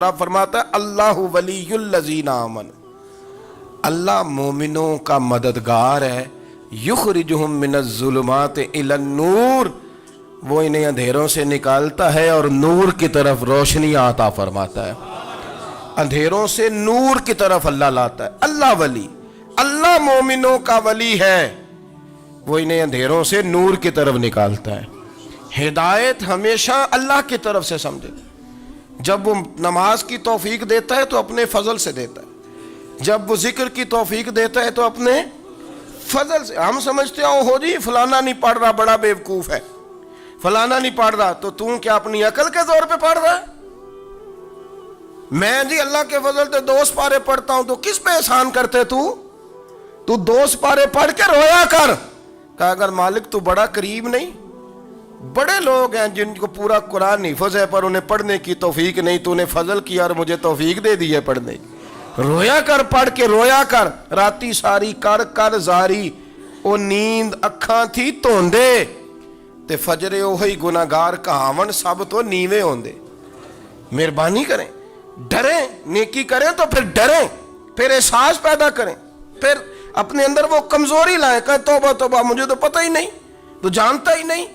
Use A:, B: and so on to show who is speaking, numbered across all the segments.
A: آپ فرماتا ہے اللہ ولی الذین آمن، اللہ مومنوں کا مددگار ہے، یخرجہم من الظلمات الی النور، وہ انہیں اندھیروں سے نکالتا ہے اور نور کی طرف روشنی عطا فرماتا ہے۔ اندھیروں سے نور کی طرف اللہ لاتا ہے۔ اللہ ولی، اللہ مومنوں کا ولی ہے، وہ انہیں اندھیروں سے نور کی طرف نکالتا ہے۔ ہدایت ہمیشہ اللہ کی طرف سے سمجھے۔ جب وہ نماز کی توفیق دیتا ہے تو اپنے فضل سے دیتا ہے، جب وہ ذکر کی توفیق دیتا ہے تو اپنے فضل سے۔ ہم سمجھتے ہیں ہو جی فلانا نہیں پڑھ رہا بڑا بیوقوف ہے، فلانا نہیں پڑھ رہا، تو تم کیا اپنی عقل کے زور پہ پڑھ رہا ہے؟ میں جی اللہ کے فضل سے 2 پارے پڑھتا ہوں، تو کس پہ احسان کرتے تو 2 پارے پڑھ کے رویا کر۔ کہا اگر مالک تو بڑا قریب نہیں، بڑے لوگ ہیں جن کو پورا قرآن حفظ ہے پر انہیں پڑھنے کی توفیق نہیں، تو انہیں فضل کیا اور مجھے توفیق دے دی ہے پڑھنے کی۔ رویا کر، پڑھ کے رویا کر، راتی ساری کر کر زاری، او نیند اکھاں تھی توندے تے فجرے اوہی گناہگار کہاون سب تو نیوے ہوندے۔ مہربانی کریں، ڈریں، نیکی کریں تو پھر ڈریں، پھر احساس پیدا کریں، پھر اپنے اندر وہ کمزوری لائیں کہ توبہ توبہ مجھے تو پتہ ہی نہیں، تو جانتا ہی نہیں۔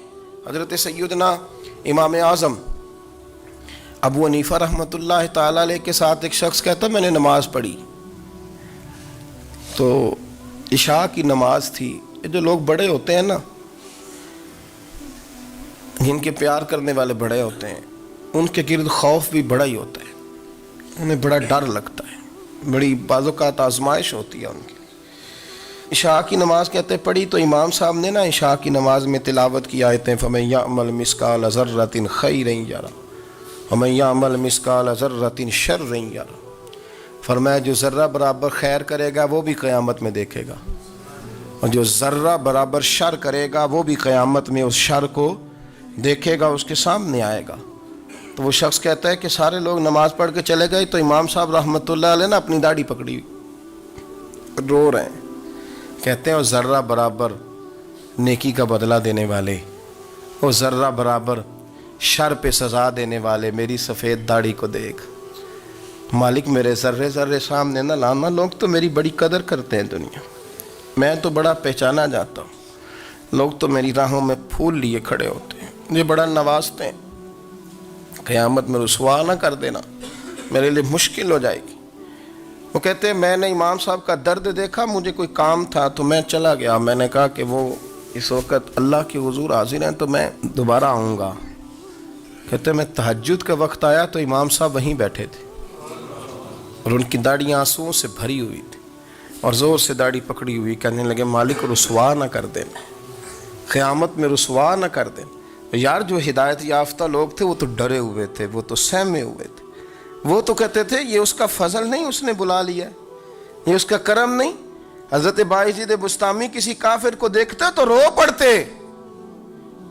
A: حضرت سیدنا امام اعظم ابو حنیفہ رحمۃ اللہ تعالی علیہ کے ساتھ ایک شخص کہتا میں نے نماز پڑھی، تو عشاء کی نماز تھی۔ یہ جو لوگ بڑے ہوتے ہیں نا، جن کے پیار کرنے والے بڑے ہوتے ہیں، ان کے گرد خوف بھی بڑا ہی ہوتا ہے، انہیں بڑا ڈر لگتا ہے، بڑی بعض اوقات آزمائش ہوتی ہے ان کی۔ عشاء کی نماز کہتے پڑھی تو امام صاحب نے نا عشاء کی نماز میں تلاوت کی آیتیں فَمَن يَعْمَلْ مِثْقَالَ ذَرَّةٍ خَيْرًا يَرَهُ وَمَن يَعْمَلْ مِثْقَالَ ذَرَّةٍ شَرًّا يَرَهُ، فرمایا جو ذرہ برابر خیر کرے گا وہ بھی قیامت میں دیکھے گا، اور جو ذرہ برابر شر کرے گا وہ بھی قیامت میں اس شر کو دیکھے گا، اس کے سامنے آئے گا۔ تو وہ شخص کہتا ہے کہ سارے لوگ نماز پڑھ کے چلے گئے تو امام صاحب رحمۃ اللہ علیہ نے اپنی داڑھی پکڑی، رو رہے ہیں، کہتے ہیں وہ ذرہ برابر نیکی کا بدلہ دینے والے، وہ ذرہ برابر شر پہ سزا دینے والے میری سفید داڑھی کو دیکھ، مالک میرے ذرے ذرے سامنے نہ لانا، لوگ تو میری بڑی قدر کرتے ہیں دنیا، میں تو بڑا پہچانا جاتا ہوں، لوگ تو میری راہوں میں پھول لیے کھڑے ہوتے ہیں، مجھے بڑا نوازتے ہیں، قیامت میں رسوا نہ کر دینا، میرے لیے مشکل ہو جائے گی۔ وہ کہتے ہیں میں نے امام صاحب کا درد دیکھا، مجھے کوئی کام تھا تو میں چلا گیا، میں نے کہا کہ وہ اس وقت اللہ کے حضور حاضر ہیں تو میں دوبارہ آؤں گا۔ کہتے ہیں میں تہجد کا وقت آیا تو امام صاحب وہیں بیٹھے تھے اور ان کی داڑھی آنسوؤں سے بھری ہوئی تھی اور زور سے داڑھی پکڑی ہوئی، کہنے لگے مالک رسوا نہ کر دیں، قیامت میں رسوا نہ کر دیں۔ یار جو ہدایت یافتہ لوگ تھے وہ تو ڈرے ہوئے تھے، وہ تو سہمے ہوئے تھے، وہ تو کہتے تھے یہ اس کا فضل نہیں، اس نے بلا لیا، یہ اس کا کرم نہیں۔ حضرت باعزید بستامی کسی کافر کو دیکھتے تو رو پڑتے،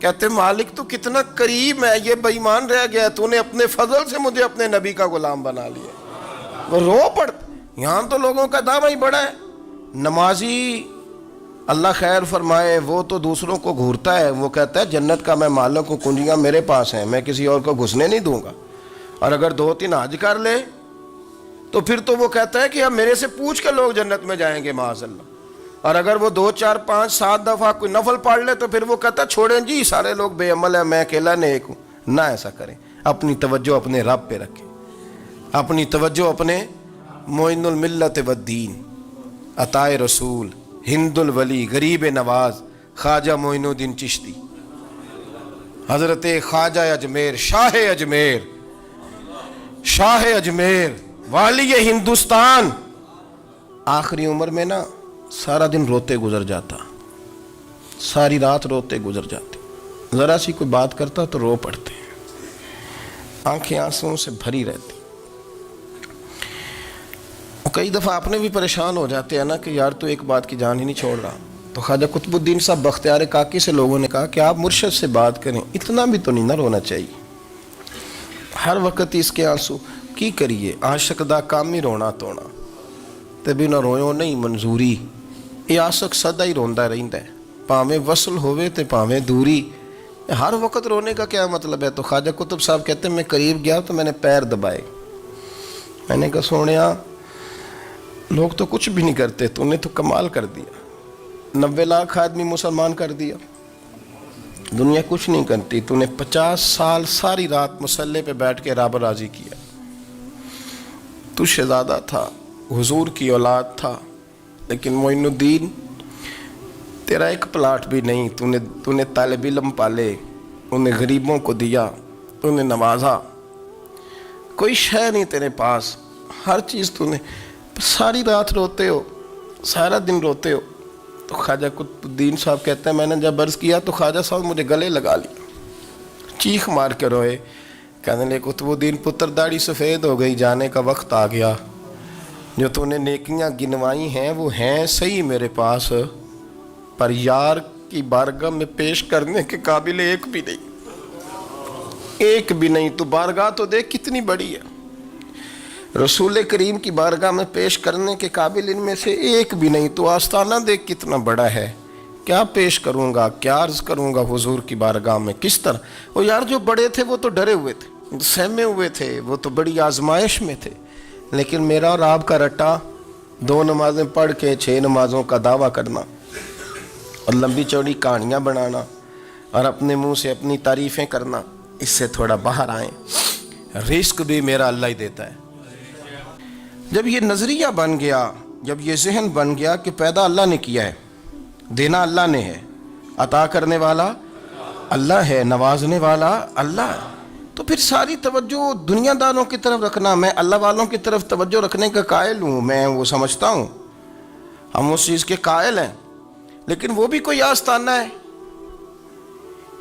A: کہتے مالک تو کتنا قریب ہے، یہ بے ایمان رہ گیا، تو نے اپنے فضل سے مجھے اپنے نبی کا غلام بنا لیا۔ وہ رو پڑتے۔ یہاں تو لوگوں کا دعویٰ ہی بڑا ہے، نمازی اللہ خیر فرمائے وہ تو دوسروں کو گھورتا ہے، وہ کہتا ہے جنت کا میں مالک ہوں، کنجیاں میرے پاس ہیں، میں کسی اور کو گھسنے نہیں دوں گا، اور اگر 2-3 حج کر لے تو پھر تو وہ کہتا ہے کہ اب میرے سے پوچھ کے لوگ جنت میں جائیں گے معاذ اللہ، اور اگر وہ 2 4 5 7 دفعہ کوئی نفل پڑھ لے تو پھر وہ کہتا ہے چھوڑیں جی سارے لوگ بے عمل ہیں، میں اکیلا نیک ہوں۔ نہ ایسا کریں، اپنی توجہ اپنے رب پہ رکھیں، اپنی توجہ اپنے معین الملت والدین، عطائے رسول، ہند الولی، غریب نواز، خواجہ معین الدین چشتی، حضرت خواجہ اجمیر، شاہ اجمیر، شاہ اجمیر، والی ہندوستان، آخری عمر میں نا سارا دن روتے گزر جاتا، ساری رات روتے گزر جاتے، ذرا سی کوئی بات کرتا تو رو پڑتے، آنکھیں آنسوؤں سے بھری رہتی۔ کئی دفعہ آپ نے بھی پریشان ہو جاتے ہیں نا کہ یار تو ایک بات کی جان ہی نہیں چھوڑ رہا، تو خواجہ قطب الدین صاحب بختیار کاکی سے لوگوں نے کہا کہ آپ مرشد سے بات کریں، اتنا بھی تو نہیں نہ رونا چاہیے، ہر وقت اس کے آنسو کی کریے، عاشق دا کام ہی رونا تونا تے بھی نہ رویو نہیں منظوری، یہ عاشق سدا ہی روندا رہندا ہے، پاویں وصل ہوئے تے پاویں دوری، ہر وقت رونے کا کیا مطلب ہے؟ تو خواجہ قطب صاحب کہتے ہیں میں قریب گیا تو میں نے پیر دبائے، میں نے کہا سونیا لوگ تو کچھ بھی نہیں کرتے، تو نے تو کمال کر دیا، 90 لاکھ آدمی مسلمان کر دیا، دنیا کچھ نہیں کرتی، تو نے 50 سال ساری رات مسلح پہ بیٹھ کے رب راضی کیا۔ تو شہزادہ تھا، حضور کی اولاد تھا، لیکن معین الدین تیرا ایک پلاٹ بھی نہیں، تو نے طالب علم پالے، انہیں غریبوں کو دیا، انہیں نوازا، کوئی شے نہیں تیرے پاس، ہر چیز تو نے، ساری رات روتے ہو، سارا دن روتے ہو۔ تو خواجہ قطب الدین صاحب کہتے ہیں میں نے جب عرض کیا تو خواجہ صاحب مجھے گلے لگا لیا، چیخ مار کے روئے، کہنے لے قطب الدین پتر داڑھی سفید ہو گئی، جانے کا وقت آ گیا، جو تو نے نیکیاں گنوائی ہیں وہ ہیں صحیح میرے پاس، پر یار کی بارگاہ میں پیش کرنے کے قابل ایک بھی نہیں، ایک بھی نہیں۔ تو بارگاہ تو دیکھ کتنی بڑی ہے، رسول کریم کی بارگاہ میں پیش کرنے کے قابل ان میں سے ایک بھی نہیں، تو آستانہ دیکھ کتنا بڑا ہے، کیا پیش کروں گا، کیا عرض کروں گا حضور کی بارگاہ میں، کس طرح۔ وہ یار جو بڑے تھے وہ تو ڈرے ہوئے تھے، سہمے ہوئے تھے، وہ تو بڑی آزمائش میں تھے، لیکن میرا اور آپ کا رٹا 2 نمازیں پڑھ کے 6 نمازوں کا دعویٰ کرنا اور لمبی چوڑی کہانیاں بنانا اور اپنے منہ سے اپنی تعریفیں کرنا، اس سے تھوڑا باہر آئیں۔ رزق بھی میرا اللہ ہی دیتا ہے۔ جب یہ نظریہ بن گیا، جب یہ ذہن بن گیا کہ پیدا اللہ نے کیا ہے، دینا اللہ نے ہے، عطا کرنے والا اللہ ہے، نوازنے والا اللہ ہے، تو پھر ساری توجہ دنیا داروں کی طرف رکھنا، میں اللہ والوں کی طرف توجہ رکھنے کا قائل ہوں، میں وہ سمجھتا ہوں، ہم اس چیز کے قائل ہیں، لیکن وہ بھی کوئی آستانہ ہے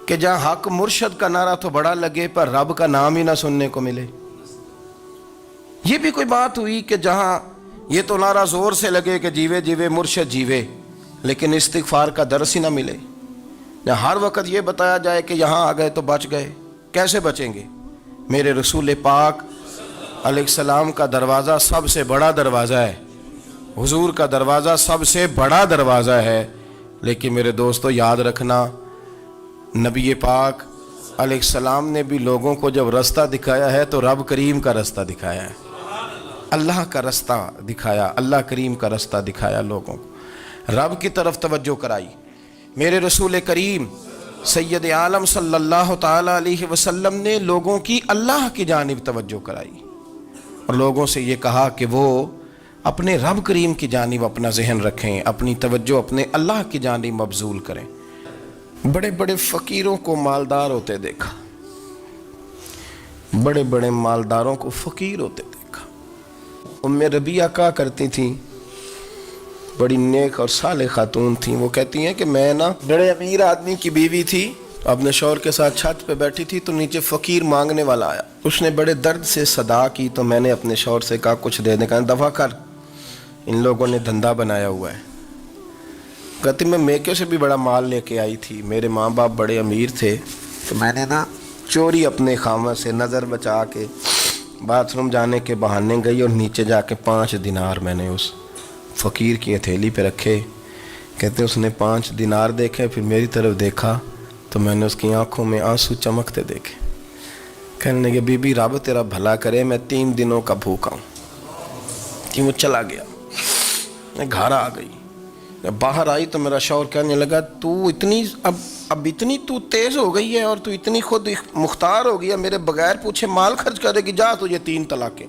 A: کہ جہاں حق مرشد کا نعرہ تو بڑا لگے پر رب کا نام ہی نہ سننے کو ملے۔ یہ بھی کوئی بات ہوئی کہ جہاں یہ تو نعرہ زور سے لگے کہ جیوے جیوے مرشد جیوے، لیکن استغفار کا درس ہی نہ ملے، جہاں ہر وقت یہ بتایا جائے کہ یہاں آ گئے تو بچ گئے، کیسے بچیں گے؟ میرے رسول پاک علیہ السلام کا دروازہ سب سے بڑا دروازہ ہے، حضور کا دروازہ سب سے بڑا دروازہ ہے، لیکن میرے دوستو یاد رکھنا، نبی پاک علیہ السلام نے بھی لوگوں کو جب رستہ دکھایا ہے تو رب کریم کا رستہ دکھایا ہے، اللہ کا رستہ دکھایا، اللہ کریم کا رستہ دکھایا، لوگوں کو رب کی طرف توجہ کرائی۔ میرے رسول کریم سید عالم صلی اللہ تعالیٰ علیہ وسلم نے لوگوں کی اللہ کی جانب توجہ کرائی اور لوگوں سے یہ کہا کہ وہ اپنے رب کریم کی جانب اپنا ذہن رکھیں، اپنی توجہ اپنے اللہ کی جانب مبذول کریں۔ بڑے بڑے فقیروں کو مالدار ہوتے دیکھا، بڑے بڑے مالداروں کو فقیر ہوتے دیکھا۔ ام ربیعہ کہا کرتی تھیں، بڑی نیک اور صالح خاتون تھیں، وہ کہتی ہیں کہ میں نا بڑے امیر آدمی کی بیوی تھی، اپنے شوہر کے ساتھ چھت پہ بیٹھی تھی تو نیچے فقیر مانگنے والا آیا، اس نے بڑے درد سے صدا کی تو میں نے اپنے شوہر سے کہا کچھ دے دیں، کہا دفع کر، ان لوگوں نے دھندا بنایا ہوا ہے۔ کہتی میں میکے سے بھی بڑا مال لے کے آئی تھی، میرے ماں باپ بڑے امیر تھے تو میں نے نا چوری اپنے خامہ سے نظر بچا کے باتھ روم جانے کے بہانے گئی اور نیچے جا کے 5 دینار میں نے اس فقیر کی ہتھیلی پہ رکھے۔ کہتے اس نے 5 دینار دیکھے، پھر میری طرف دیکھا تو میں نے اس کی آنکھوں میں آنسو چمکتے دیکھے، کہنے لگے بی بی رب تیرا بھلا کرے، میں 3 دنوں کا بھوکا ہوں۔ کہ وہ چلا گیا، میں گھر آ گئی، جب باہر آئی تو میرا شوہر کہنے لگا تو اتنی اب اتنی تو تیز ہو گئی ہے اور تو اتنی خود مختار ہو گئی ہے، میرے بغیر پوچھے مال خرچ کرے گی، جا تجھے 3 طلاقیں۔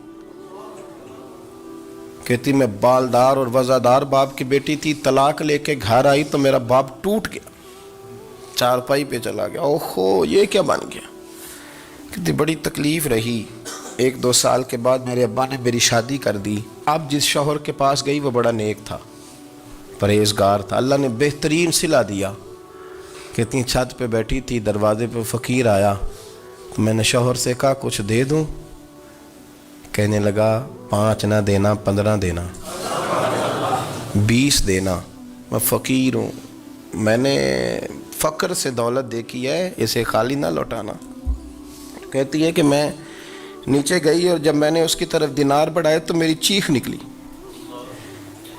A: کہتی میں بالدار اور وزادار باپ کی بیٹی تھی، طلاق لے کے گھر آئی تو میرا باپ ٹوٹ گیا، چارپائی پہ چلا گیا، اوہو یہ کیا بن گیا۔ کہتی بڑی تکلیف رہی، 1-2 سال کے بعد میرے ابا نے میری شادی کر دی۔ اب جس شوہر کے پاس گئی وہ بڑا نیک تھا، پرہیزگار تھا، اللہ نے بہترین صلہ دیا۔ کہتی چھت پہ بیٹھی تھی، دروازے پہ فقیر آیا تو میں نے شوہر سے کہا کچھ دے دوں، کہنے لگا 5 نہ دینا، 15 دینا، 20 دینا، میں فقیر ہوں، میں نے فقر سے دولت دیکھی ہے، اسے خالی نہ لوٹانا۔ کہتی ہے کہ میں نیچے گئی اور جب میں نے اس کی طرف دینار بڑھائے تو میری چیخ نکلی،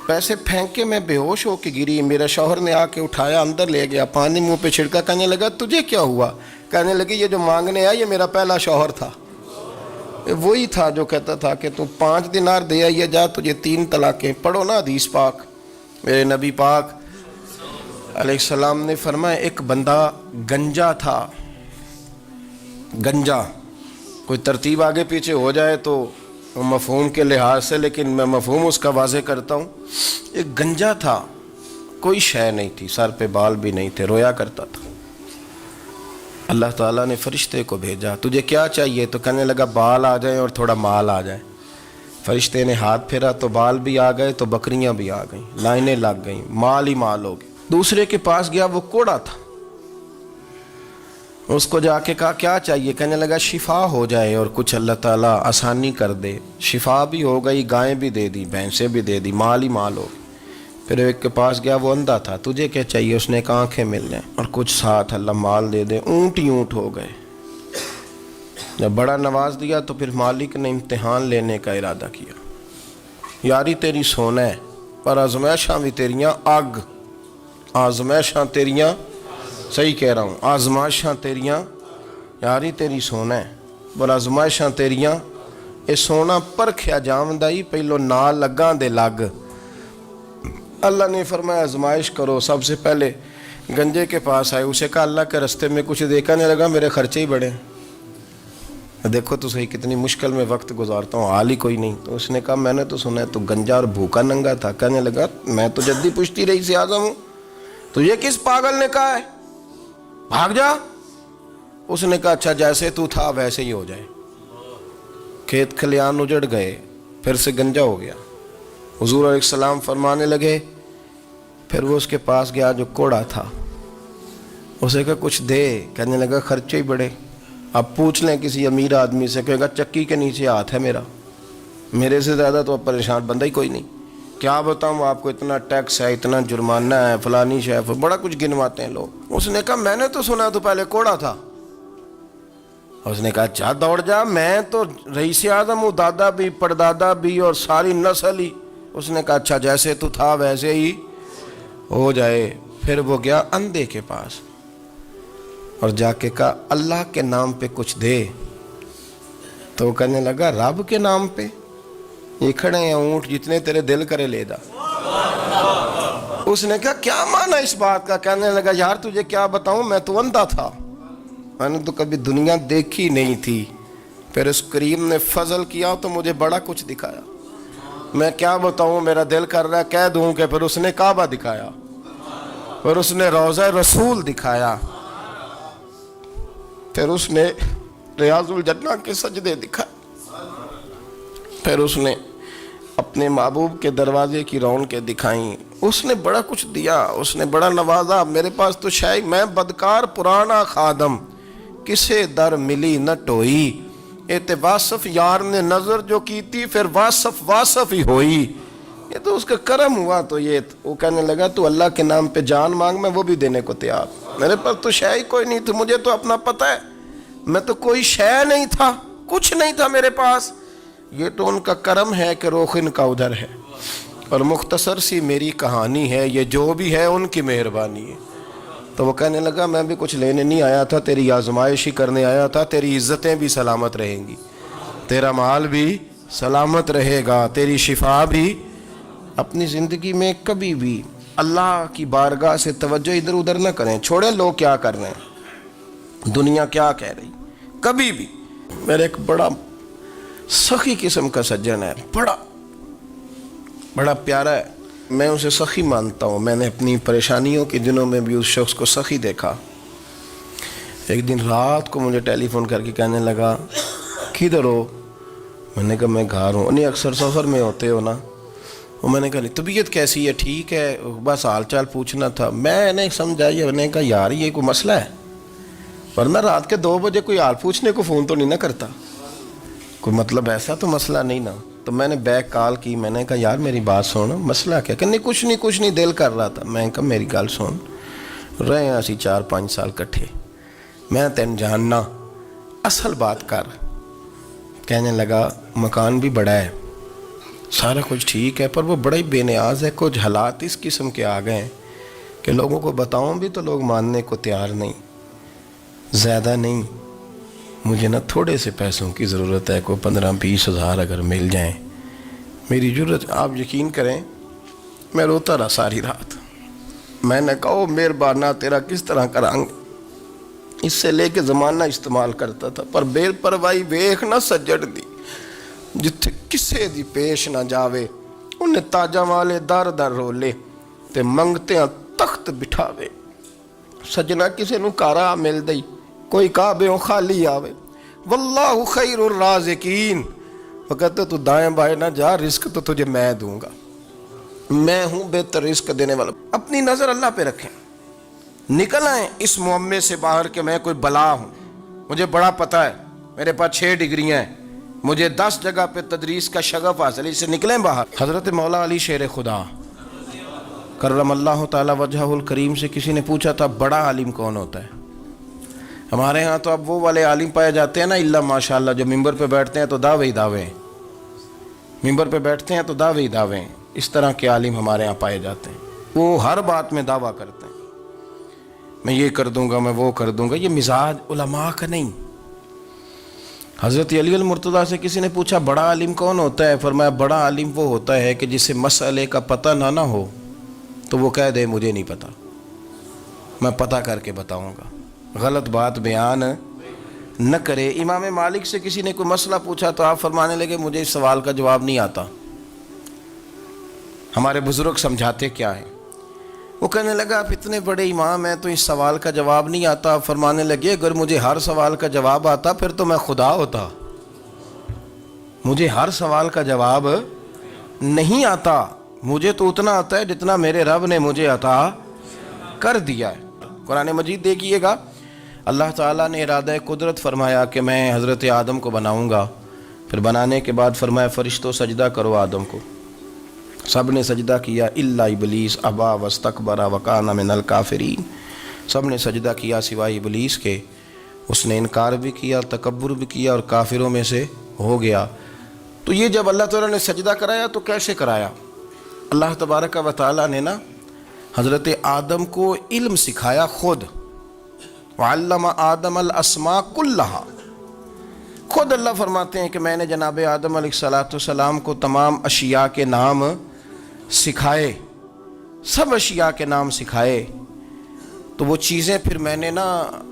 A: پیسے پھینک کے میں بے ہوش ہو کے گری، میرا شوہر نے آ کے اٹھایا، اندر لے گیا، پانی منہ پہ چھڑکا، کہنے لگا تجھے کیا ہوا؟ کہنے لگی یہ جو مانگنے آیا یہ میرا پہلا شوہر تھا، وہی تھا جو کہتا تھا کہ تو 5 دینار دے آئیے جا تجھے 3 طلاقیں. پڑھو نا حدیث پاک. میرے نبی پاک علیہ السلام نے فرمایا ایک بندہ گنجا تھا. گنجا کوئی ترتیب آگے پیچھے ہو جائے تو مفہوم کے لحاظ سے، لیکن میں مفہوم اس کا واضح کرتا ہوں. ایک گنجا تھا، کوئی شے نہیں تھی، سر پہ بال بھی نہیں تھے، رویا کرتا تھا. اللہ تعالیٰ نے فرشتے کو بھیجا، تجھے کیا چاہیے؟ تو کہنے لگا بال آ جائیں اور تھوڑا مال آ جائے. فرشتے نے ہاتھ پھیرا تو بال بھی آ گئے تو بکریاں بھی آ گئیں، لائنیں لگ گئیں، مال ہی مال ہو گئے. دوسرے کے پاس گیا، وہ کوڑا تھا. اس کو جا کے کہا کیا چاہیے؟ کہنے لگا شفا ہو جائے اور کچھ اللہ تعالیٰ آسانی کر دے. شفا بھی ہو گئی، گائیں بھی دے دی، بھینسیں بھی دے دی، مال ہی مال ہو گئی. پھر ایک کے پاس گیا، وہ اندھا تھا. تجھے کیا چاہیے؟ اس نے کہا آنکھیں مل جائیں اور کچھ ساتھ اللہ مال دے دے. اونٹ ہی اونٹ ہو گئے. جب بڑا نواز دیا تو پھر مالک نے امتحان لینے کا ارادہ کیا. یاری تیری سونا ہے پر آزمائشاں بھی تیریاں اگ. آزمائشاں تیریاں، صحیح کہہ رہا ہوں، آزمائشاں تیریاں، یاری تیری سونا ہے پر آزمائشاں تیریاں. اے سونا پرکھیا جامدائی پہلو نال لگاں دے لگ. اللہ نے فرمایا آزمائش کرو. سب سے پہلے گنجے کے پاس آئے، اسے کہا اللہ کے رستے میں کچھ دیکھا نہیں لگا، میرے خرچے ہی بڑے. دیکھو تو صحیح کتنی مشکل میں وقت گزارتا ہوں، حال ہی کوئی نہیں. تو اس نے کہا میں نے تو سنا ہے تو گنجا اور بھوکا ننگا تھا. کہنے لگا میں تو جدی پشتی رئیس اعظم ہوں. تو یہ کس پاگل نے کہا ہے؟ بھاگ جا. اس نے کہا اچھا جیسے تو تھا ویسے ہی ہو جائے. کھیت کھلیان اجڑ گئے، پھر سے گنجا ہو گیا. حضور علیہ السلام فرمانے لگے. پھر وہ اس کے پاس گیا جو کوڑا تھا. اسے کہا کچھ دے. کہنے لگا خرچے ہی بڑے. اب پوچھ لیں کسی امیر آدمی سے، کہے گا چکی کے نیچے ہاتھ ہے میرا، میرے سے زیادہ تو اب پریشان بندہ ہی کوئی نہیں. کیا بتاؤں آپ کو، اتنا ٹیکس ہے، اتنا جرمانہ ہے، فلانی شے، بڑا کچھ گنواتے ہیں لوگ. اس نے کہا میں نے تو سنا تو پہلے کوڑا تھا. اس نے کہا اچھا دوڑ جا، میں تو رئیس اعظم ہوں، دادا بھی پردادا بھی اور ساری نسل ہی. اس نے کہا اچھا جیسے تو تھا ویسے ہی ہو جائے. پھر وہ گیا اندھے کے پاس اور جا کے کہا اللہ کے نام پہ کچھ دے. تو وہ کہنے لگا رب کے نام پہ؟ یہ کھڑے ہیں اونٹ، جتنے تیرے دل کرے لے دا. اس نے کہا کیا معنی اس بات کا؟ کہنے لگا یار تجھے کیا بتاؤں، میں تو اندھا تھا، میں نے تو کبھی دنیا دیکھی نہیں تھی. پھر اس کریم نے فضل کیا تو مجھے بڑا کچھ دکھایا. میں کیا بتاؤں، میرا دل کر رہا ہے کہہ دوں کہ پھر اس نے کعبہ دکھایا، پھر اس نے روضہ رسول دکھایا، پھر اس نے ریاض الجنہ کے سجدے دکھائے، پھر اس نے اپنے محبوب کے دروازے کی رونقیں دکھائیں. اس نے بڑا کچھ دیا، اس نے بڑا نوازا. میرے پاس تو شاید میں بدکار پرانا خادم، کسے در ملی نہ ٹوئی. اے واصف یار نے نظر جو کی تھی، پھر واصف ہی ہوئی. یہ تو اس کا کرم ہوا. تو یہ وہ کہنے لگا تو اللہ کے نام پہ جان مانگ، میں وہ بھی دینے کو تیار. میرے پاس تو شے ہی کوئی نہیں تھی، مجھے تو اپنا پتہ ہے، میں تو کوئی شے نہیں تھا، کچھ نہیں تھا میرے پاس. یہ تو ان کا کرم ہے کہ رخ ان کا ادھر ہے. اور مختصر سی میری کہانی ہے، یہ جو بھی ہے ان کی مہربانی ہے. تو وہ کہنے لگا میں بھی کچھ لینے نہیں آیا تھا، تیری آزمائش ہی کرنے آیا تھا. تیری عزتیں بھی سلامت رہیں گی، تیرا مال بھی سلامت رہے گا، تیری شفا بھی. اپنی زندگی میں کبھی بھی اللہ کی بارگاہ سے توجہ ادھر ادھر نہ کریں. چھوڑیں لوگ کیا کر رہے ہیں، دنیا کیا کہہ رہی. کبھی بھی. میرے ایک بڑا سخی قسم کا سجن ہے، بڑا پیارا ہے، میں اسے سخی مانتا ہوں. میں نے اپنی پریشانیوں کے دنوں میں بھی اس شخص کو سخی دیکھا. ایک دن رات کو مجھے ٹیلی فون کر کے کہنے لگا کدھر ہو؟ میں نے کہا میں گھر ہوں. نہیں اکثر سفر میں ہوتے ہو نا؟ اور میں نے کہا طبیعت کیسی ہے؟ ٹھیک ہے، بس حال چال پوچھنا تھا. میں نے سمجھا، میں نے کہا یار یہ کوئی مسئلہ ہے، ورنہ رات کے 2 بجے کوئی حال پوچھنے کو فون تو نہیں نہ کرتا، کوئی مطلب ایسا تو مسئلہ نہیں نا. تو میں نے بیک کال کی، میں نے کہا یار میری بات سن، مسئلہ کیا؟ کہ نہیں کچھ نہیں دل کر رہا تھا. میں نے کہا میری گل سن، رہے ہیں اسی 4-5 سال کٹھے، میں تین جاننا، اصل بات کر. کہنے لگا مکان بھی بڑا ہے، سارا کچھ ٹھیک ہے، پر وہ بڑا ہی بے نیاز ہے. کچھ حالات اس قسم کے آ گئے ہیں کہ لوگوں کو بتاؤں بھی تو لوگ ماننے کو تیار نہیں، زیادہ نہیں، مجھے نا تھوڑے سے پیسوں کی ضرورت ہے، کوئی 15-20 ہزار اگر مل جائیں میری ضرورت۔ آپ یقین کریں میں روتا رہا ساری رات۔ میں نے کہا مہربانہ تیرا کس طرح کریں گے، اس سے لے کے زمانہ استعمال کرتا تھا، پر بے پرواہی ویخ نہ سجڑ دی جتھے کسے دی پیش نہ جاوے، انہیں تاجاں والے در در رولے تے منگتے ہیں تخت بٹھاوے۔ سجنا کسے نو کارا مل دئی، کوئی کعبے خالی آوے، واللہ خیر الرازقین، وہ کہتے تو دائیں بائیں نہ جا، رزق تو تجھے میں دوں گا، میں ہوں بہتر رزق دینے والا۔ اپنی نظر اللہ پہ رکھیں، نکل آئیں اس معمے سے باہر کہ میں کوئی بلا ہوں، مجھے بڑا پتہ ہے، میرے پاس 6 ڈگریاں ہیں، مجھے 10 جگہ پہ تدریس کا شغف حاصل ہے، اس سے نکلیں باہر۔ حضرت مولا علی شیر خدا کرم اللہ تعالی وجہہ الکریم سے کسی نے پوچھا تھا بڑا عالم کون ہوتا ہے؟ ہمارے ہاں تو اب وہ والے عالم پائے جاتے ہیں نا اللہ ماشاءاللہ، جو ممبر پہ بیٹھتے ہیں تو دعوے ہی دعوے، ممبر پہ بیٹھتے ہیں تو دعوے ہی دعوے، اس طرح کے عالم ہمارے ہاں پائے جاتے ہیں، وہ ہر بات میں دعویٰ کرتے ہیں، میں یہ کر دوں گا، میں وہ کر دوں گا۔ یہ مزاج علماء کا نہیں۔ حضرت علی المرتضیٰ سے کسی نے پوچھا بڑا عالم کون ہوتا ہے؟ فرمایا بڑا عالم وہ ہوتا ہے کہ جسے مسئلے کا پتہ نہ ہو تو وہ کہہ دے مجھے نہیں پتہ، میں پتہ کر کے بتاؤں گا، غلط بات بیان نہ کرے۔ امام مالک سے کسی نے کوئی مسئلہ پوچھا تو آپ فرمانے لگے مجھے اس سوال کا جواب نہیں آتا، ہمارے بزرگ سمجھاتے کیا ہیں؟ وہ کہنے لگا آپ اتنے بڑے امام ہیں تو اس سوال کا جواب نہیں آتا۔ آپ فرمانے لگے اگر مجھے ہر سوال کا جواب آتا پھر تو میں خدا ہوتا، مجھے ہر سوال کا جواب نہیں آتا، مجھے تو اتنا آتا ہے جتنا میرے رب نے مجھے عطا کر دیا ہے۔ قرآن مجید دیکھیے گا، اللہ تعالیٰ نے ارادہ قدرت فرمایا کہ میں حضرت آدم کو بناؤں گا، پھر بنانے کے بعد فرمایا فرشتوں سجدہ کرو آدم کو، سب نے سجدہ کیا الا ابلیس ابا واستکبر وکان من الکافرین، سب نے سجدہ کیا سوائے ابلیس کے، اس نے انکار بھی کیا، تکبر بھی کیا اور کافروں میں سے ہو گیا۔ تو یہ جب اللہ تعالیٰ نے سجدہ کرایا تو کیسے کرایا؟ اللہ تبارک و تعالیٰ نے نا حضرت آدم کو علم سکھایا خود، وعلم آدم الاسماء کلہا، خود اللہ فرماتے ہیں کہ میں نے جناب آدم علیہ السلام کو تمام اشیاء کے نام سکھائے، سب اشیاء کے نام سکھائے۔ تو وہ چیزیں پھر میں نے نا،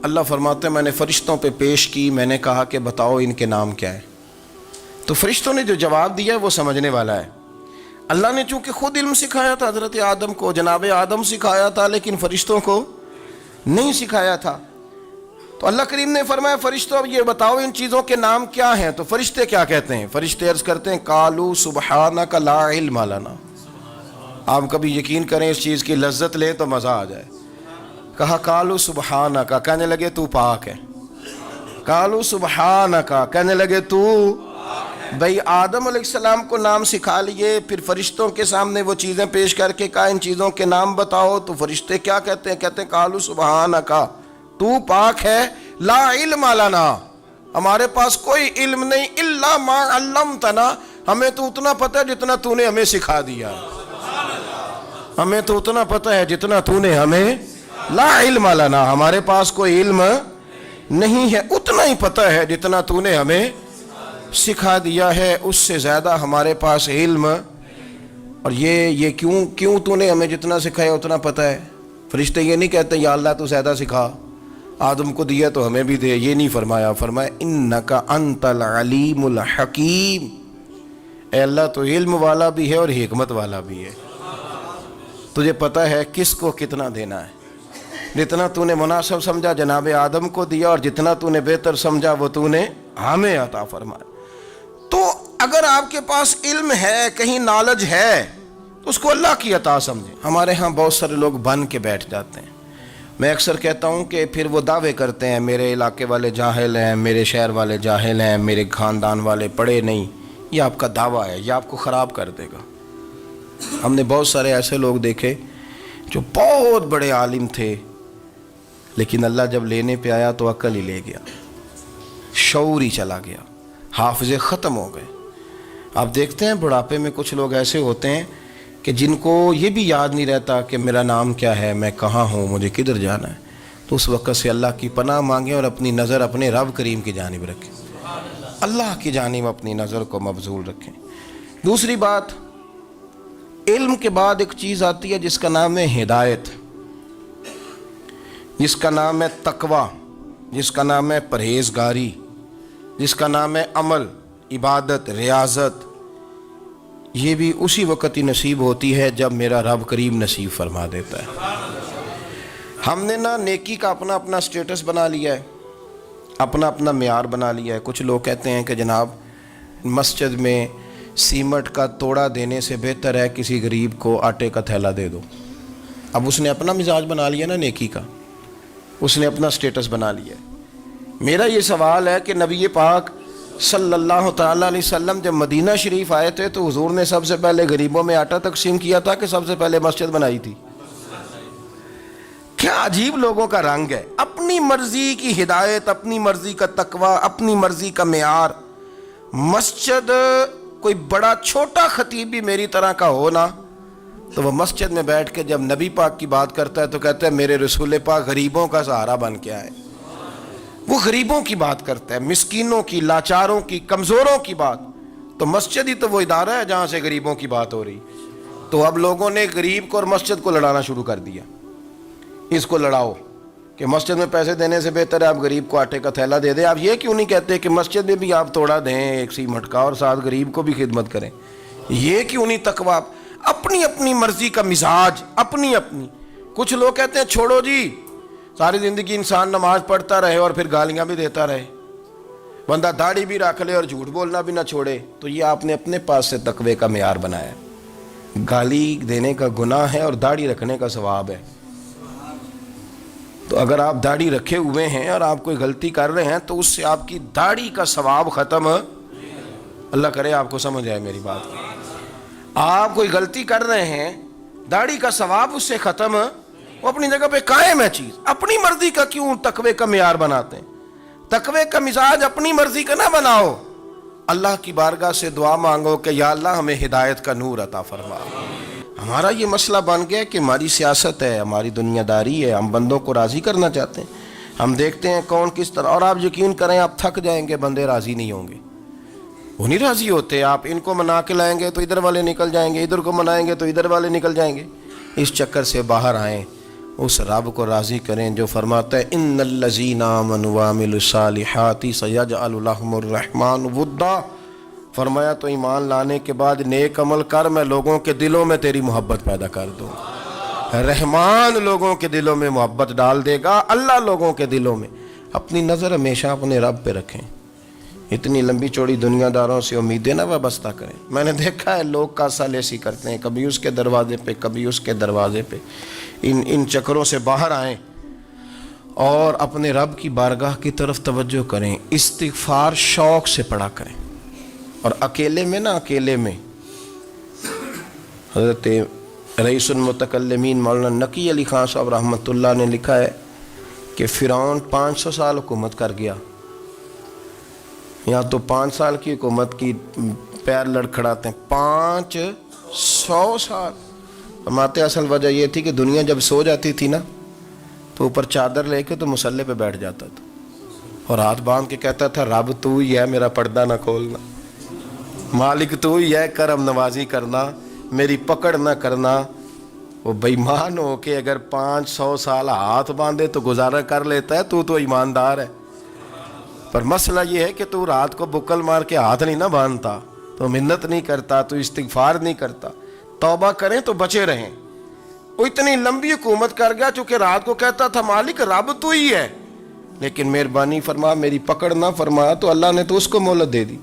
A: اللہ فرماتے ہیں میں نے فرشتوں پہ پیش کی، میں نے کہا کہ بتاؤ ان کے نام کیا ہے، تو فرشتوں نے جو جواب دیا ہے وہ سمجھنے والا ہے۔ اللہ نے چونکہ خود علم سکھایا تھا حضرت آدم کو، جناب آدم سکھایا تھا لیکن فرشتوں کو نہیں سکھایا تھا، تو اللہ کریم نے فرمایا فرشتوں اب یہ بتاؤ ان چیزوں کے نام کیا ہیں؟ تو فرشتے کیا کہتے ہیں؟ فرشتے عرض کرتے ہیں قالوا سبحانک لا علم لنا۔ آپ کبھی یقین کریں اس چیز کی لذت لیں تو مزہ آ جائے۔ کہا قالوا سبحانک، کہنے لگے تو پاک ہے، قالوا سبحانک، کہنے لگے تو بھئی آدم علیہ السلام کو نام سکھا لیے، پھر فرشتوں کے سامنے وہ چیزیں پیش کر کے کہا ان چیزوں کے نام بتاؤ، تو فرشتے کیا کہتے ہیں؟ کہتے ہیں قالوا سبحانک، تو پاک ہے، لا علم لنا، ہمارے پاس کوئی علم نہیں، الا ما علمتنا، ہمیں تو اتنا پتہ ہے جتنا تو نے ہمیں سکھا دیا، ہمیں تو اتنا پتہ ہے جتنا تو نے ہمیں، لا علم لنا، ہمارے پاس کوئی علم نہیں ہے، اتنا ہی پتہ ہے جتنا تو نے ہمیں سکھا دیا ہے، اس سے زیادہ ہمارے پاس علم، اور یہ کیوں تو نے ہمیں جتنا سکھایا اتنا پتہ ہے۔ فرشتے یہ نہیں کہتے یا اللہ تو زیادہ سکھا، آدم کو دیا تو ہمیں بھی دے، یہ نہیں فرمایا، فرمایا انک انت العلیم الحکیم، اے اللہ تو علم والا بھی ہے اور حکمت والا بھی ہے، تجھے پتہ ہے کس کو کتنا دینا ہے، جتنا تو نے مناسب سمجھا جناب آدم کو دیا، اور جتنا تو نے بہتر سمجھا وہ تو نے ہمیں عطا فرمایا۔ تو اگر آپ کے پاس علم ہے، کہیں نالج ہے، تو اس کو اللہ کی عطا سمجھیں۔ ہمارے ہاں بہت سارے لوگ بن کے بیٹھ جاتے ہیں، میں اکثر کہتا ہوں کہ پھر وہ دعوے کرتے ہیں میرے علاقے والے جاہل ہیں، میرے شہر والے جاہل ہیں، میرے خاندان والے پڑھے نہیں، یہ آپ کا دعویٰ ہے، یہ آپ کو خراب کر دے گا۔ ہم نے بہت سارے ایسے لوگ دیکھے جو بہت بڑے عالم تھے، لیکن اللہ جب لینے پہ آیا تو عقل ہی لے گیا، شعور ہی چلا گیا، حافظے ختم ہو گئے۔ آپ دیکھتے ہیں بڑھاپے میں کچھ لوگ ایسے ہوتے ہیں کہ جن کو یہ بھی یاد نہیں رہتا کہ میرا نام کیا ہے، میں کہاں ہوں، مجھے کدھر جانا ہے، تو اس وقت سے اللہ کی پناہ مانگیں اور اپنی نظر اپنے رب کریم کی جانب رکھیں، اللہ کی جانب اپنی نظر کو مبذول رکھیں۔ دوسری بات، علم کے بعد ایک چیز آتی ہے جس کا نام ہے ہدایت، جس کا نام ہے تقوی، جس کا نام ہے پرہیزگاری، جس کا نام ہے عمل، عبادت، ریاضت۔ یہ بھی اسی وقت ہی نصیب ہوتی ہے جب میرا رب کریم نصیب فرما دیتا ہے۔ ہم نے نا نیکی کا اپنا اپنا سٹیٹس بنا لیا ہے، اپنا اپنا معیار بنا لیا ہے۔ کچھ لوگ کہتے ہیں کہ جناب مسجد میں سیمٹ کا توڑا دینے سے بہتر ہے کسی غریب کو آٹے کا تھیلا دے دو۔ اب اس نے اپنا مزاج بنا لیا نا نیکی کا، اس نے اپنا سٹیٹس بنا لیا ہے۔ میرا یہ سوال ہے کہ نبی پاک صلی اللہ تعالیٰ علیہ وسلم جب مدینہ شریف آئے تھے تو حضور نے سب سے پہلے غریبوں میں آٹا تقسیم کیا تھا کہ سب سے پہلے مسجد بنائی تھی؟ کیا عجیب لوگوں کا رنگ ہے، اپنی مرضی کی ہدایت، اپنی مرضی کا تقوی، اپنی مرضی کا معیار۔ مسجد کوئی بڑا چھوٹا خطیب بھی میری طرح کا ہو نا تو وہ مسجد میں بیٹھ کے جب نبی پاک کی بات کرتا ہے تو کہتا ہے میرے رسول پاک غریبوں کا سہارا بن کے آئے۔ وہ غریبوں کی بات کرتا ہے، مسکینوں کی، لاچاروں کی، کمزوروں کی بات۔ تو مسجد ہی تو وہ ادارہ ہے جہاں سے غریبوں کی بات ہو رہی۔ تو اب لوگوں نے غریب کو اور مسجد کو لڑانا شروع کر دیا، اس کو لڑاؤ کہ مسجد میں پیسے دینے سے بہتر ہے آپ غریب کو آٹے کا تھیلا دے دیں۔ آپ یہ کیوں نہیں کہتے کہ مسجد میں بھی آپ توڑا دیں ایک سیمٹ کا اور ساتھ غریب کو بھی خدمت کریں؟ یہ کیوں نہیں تقویٰ؟ اپنی اپنی مرضی کا مزاج، اپنی اپنی۔ کچھ لوگ کہتے ہیں چھوڑو جی، ساری زندگی انسان نماز پڑھتا رہے اور پھر گالیاں بھی دیتا رہے، بندہ داڑھی بھی رکھ لے اور جھوٹ بولنا بھی نہ چھوڑے۔ تو یہ آپ نے اپنے پاس سے تقوی کا معیار بنایا ہے۔ گالی دینے کا گناہ ہے اور داڑھی رکھنے کا ثواب ہے۔ تو اگر آپ داڑھی رکھے ہوئے ہیں اور آپ کوئی غلطی کر رہے ہیں تو اس سے آپ کی داڑھی کا ثواب ختم، اللہ کرے آپ کو سمجھ آئے میری بات۔ آپ کوئی غلطی کر رہے ہیں، داڑھی کا ثواب اس سے ختم، وہ اپنی جگہ پہ قائم ہے چیز۔ اپنی مرضی کا کیوں تقوی کا معیار بناتے ہیں؟ تقوی کا مزاج اپنی مرضی کا نہ بناؤ، اللہ کی بارگاہ سے دعا مانگو کہ یا اللہ ہمیں ہدایت کا نور عطا فرما۔ ہمارا یہ مسئلہ بن گیا کہ ہماری سیاست ہے، ہماری دنیا داری ہے، ہم بندوں کو راضی کرنا چاہتے ہیں۔ ہم دیکھتے ہیں کون کس طرح، اور آپ یقین کریں آپ تھک جائیں گے، بندے راضی نہیں ہوں گے، وہ نہیں راضی ہوتے۔ آپ ان کو منا کے لائیں گے تو ادھر والے نکل جائیں گے، ادھر کو منائیں گے تو ادھر والے نکل جائیں گے۔ اس چکر سے باہر آئیں، اس رب کو راضی کریں جو فرماتا ہے ان الذین آمنوا وعملوا الصالحات سیجعل لهم الرحمن ودا۔ فرمایا تو ایمان لانے کے بعد نیک عمل کر، میں لوگوں کے دلوں میں تیری محبت پیدا کر دوں۔ رحمان لوگوں کے دلوں میں محبت ڈال دے گا، اللہ لوگوں کے دلوں میں۔ اپنی نظر ہمیشہ اپنے رب پہ رکھیں، اتنی لمبی چوڑی دنیا داروں سے امیدیں نہ وابستہ کریں۔ میں نے دیکھا ہے لوگ کاسا لیسی کرتے ہیں، کبھی اس کے دروازے پہ کبھی اس کے دروازے پہ۔ ان چکروں سے باہر آئیں اور اپنے رب کی بارگاہ کی طرف توجہ کریں۔ استغفار شوق سے پڑھا کریں، اور اکیلے میں نا، اکیلے میں۔ حضرت رئیس المتکلمین مولانا نقی علی خان صاحب رحمۃ اللہ نے لکھا ہے کہ فرعون 500 سال حکومت کر گیا، یا تو 5 سال کی حکومت کی پیر لڑکھڑاتے ہیں، 500 سال۔ فرماتے اصل وجہ یہ تھی کہ دنیا جب سو جاتی تھی نا تو اوپر چادر لے کے تو مصلے پہ بیٹھ جاتا تھا اور ہاتھ باندھ کے کہتا تھا رب تو ہی ہے، میرا پردہ نہ کھولنا، مالک تو ہی ہے، کرم نوازی کرنا، میری پکڑ نہ کرنا۔ وہ بے ایمان ہو کے اگر 500 سال ہاتھ باندھے تو گزارا کر لیتا ہے، تو ایماندار ہے۔ پر مسئلہ یہ ہے کہ تو رات کو بکل مار کے ہاتھ نہیں نہ باندھتا، تو منت نہیں کرتا، تو استغفار نہیں کرتا۔ توبہ کریں تو بچے رہیں۔ وہ اتنی لمبی حکومت کر گیا چونکہ رات کو کہتا تھا مالک رب تو ہی ہے، لیکن مہربانی فرما، میری پکڑ نہ فرما، تو اللہ نے تو اس کو مہلت دے دی۔